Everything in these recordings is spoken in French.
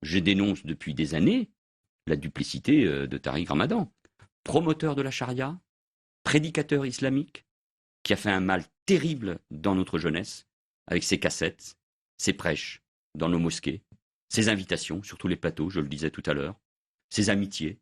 Je dénonce depuis des années la duplicité de Tariq Ramadan, promoteur de la charia, prédicateur islamique, qui a fait un mal terrible dans notre jeunesse, avec ses cassettes, ses prêches dans nos mosquées, ses invitations sur tous les plateaux, je le disais tout à l'heure, ses amitiés,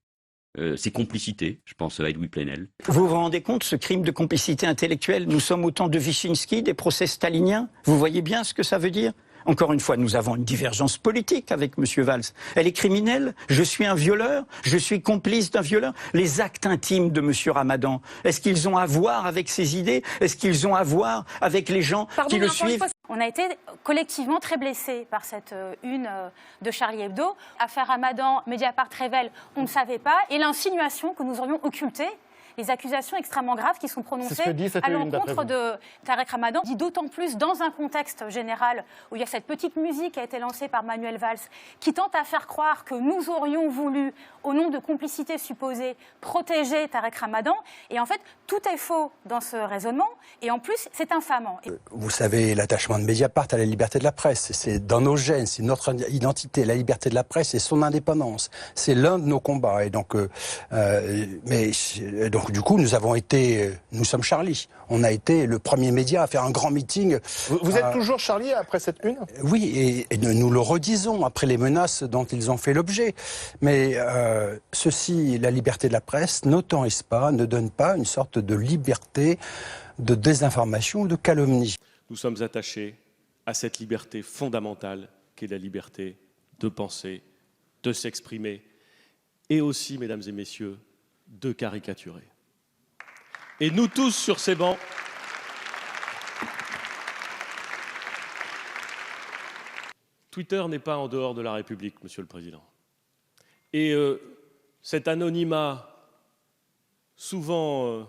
ses complicités, je pense à Edoui Plenel. Vous vous rendez compte, ce crime de complicité intellectuelle, nous sommes au temps de Wyszynski, des procès staliniens, vous voyez bien ce que ça veut dire ? Encore une fois, nous avons une divergence politique avec M. Valls. Elle est criminelle, je suis un violeur, je suis complice d'un violeur. Les actes intimes de M. Ramadan, est-ce qu'ils ont à voir avec ses idées? Est-ce qu'ils ont à voir avec les gens qui le suivent? On a été collectivement très blessés par cette une de Charlie Hebdo. Affaire Ramadan, Mediapart révèle, on ne savait pas, et l'insinuation que nous aurions occulté les accusations extrêmement graves qui sont prononcées à l'encontre de Tariq Ramadan, dit d'autant plus dans un contexte général où il y a cette petite musique qui a été lancée par Manuel Valls, qui tente à faire croire que nous aurions voulu, au nom de complicité supposée, protéger Tariq Ramadan. Et en fait, tout est faux dans ce raisonnement, et en plus, c'est infamant. Vous savez, l'attachement de Mediapart à la liberté de la presse, c'est dans nos gènes, c'est notre identité. La liberté de la presse et son indépendance, c'est l'un de nos combats. Et donc, donc du coup, nous sommes Charlie. On a été le premier média à faire un grand meeting. Vous êtes toujours Charlie après cette une? Oui, et nous le redisons après les menaces dont ils ont fait l'objet. Mais ceci, la liberté de la presse, n'autorise pas, ne donne pas une sorte de liberté de désinformation ou de calomnie. Nous sommes attachés à cette liberté fondamentale qu'est la liberté de penser, de s'exprimer et aussi, mesdames et messieurs, de caricaturer. Et nous tous sur ces bancs, Twitter n'est pas en dehors de la République, Monsieur le Président. Et cet anonymat souvent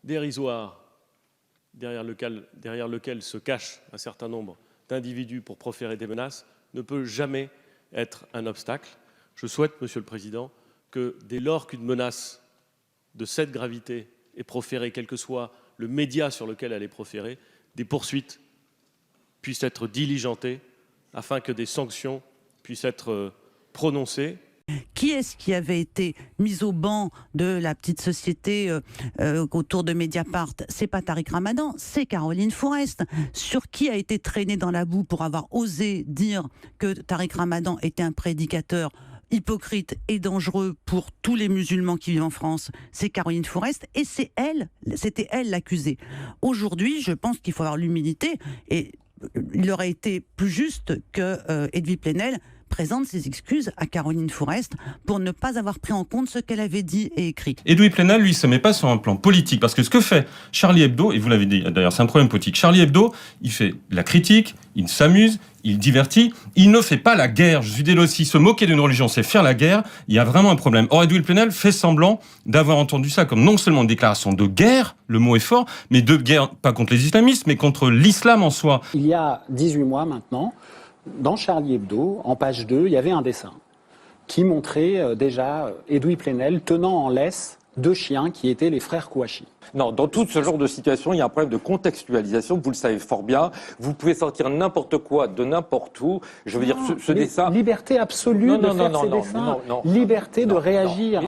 dérisoire, derrière lequel se cache un certain nombre d'individus pour proférer des menaces, ne peut jamais être un obstacle. Je souhaite, Monsieur le Président, que dès lors qu'une menace de cette gravité est proférée, quel que soit le média sur lequel elle est proférée, des poursuites puissent être diligentées afin que des sanctions puissent être prononcées. Qui est-ce qui avait été mis au banc de la petite société autour de Mediapart? C'est pas Tariq Ramadan, c'est Caroline Fourest. Sur qui a été traîné dans la boue pour avoir osé dire que Tariq Ramadan était un prédicateur hypocrite et dangereux pour tous les musulmans qui vivent en France? C'est Caroline Fourest, et c'était elle l'accusée. Aujourd'hui, je pense qu'il faut avoir l'humilité, et il aurait été plus juste que Edoui Plenel présente ses excuses à Caroline Fourest pour ne pas avoir pris en compte ce qu'elle avait dit et écrit. Edoui Plenel, lui, se met pas sur un plan politique, parce que ce que fait Charlie Hebdo, et vous l'avez dit, d'ailleurs, c'est un problème politique. Charlie Hebdo, il fait la critique, il s'amuse, il divertit, il ne fait pas la guerre. Je suis désolé aussi, se moquer d'une religion, c'est faire la guerre. Il y a vraiment un problème. Or, Edoui Plenel fait semblant d'avoir entendu ça comme non seulement une déclaration de guerre, le mot est fort, mais de guerre, pas contre les islamistes, mais contre l'islam en soi. Il y a 18 mois maintenant, dans Charlie Hebdo, en page 2, il y avait un dessin qui montrait déjà Edoui Plenel tenant en laisse 2 chiens qui étaient les frères Kouachi. Non, dans tout ce genre de situation, il y a un problème de contextualisation, vous le savez fort bien. Vous pouvez sortir n'importe quoi de n'importe où. Je veux dire, ce dessin... Liberté absolue de faire ces dessins, liberté de réagir.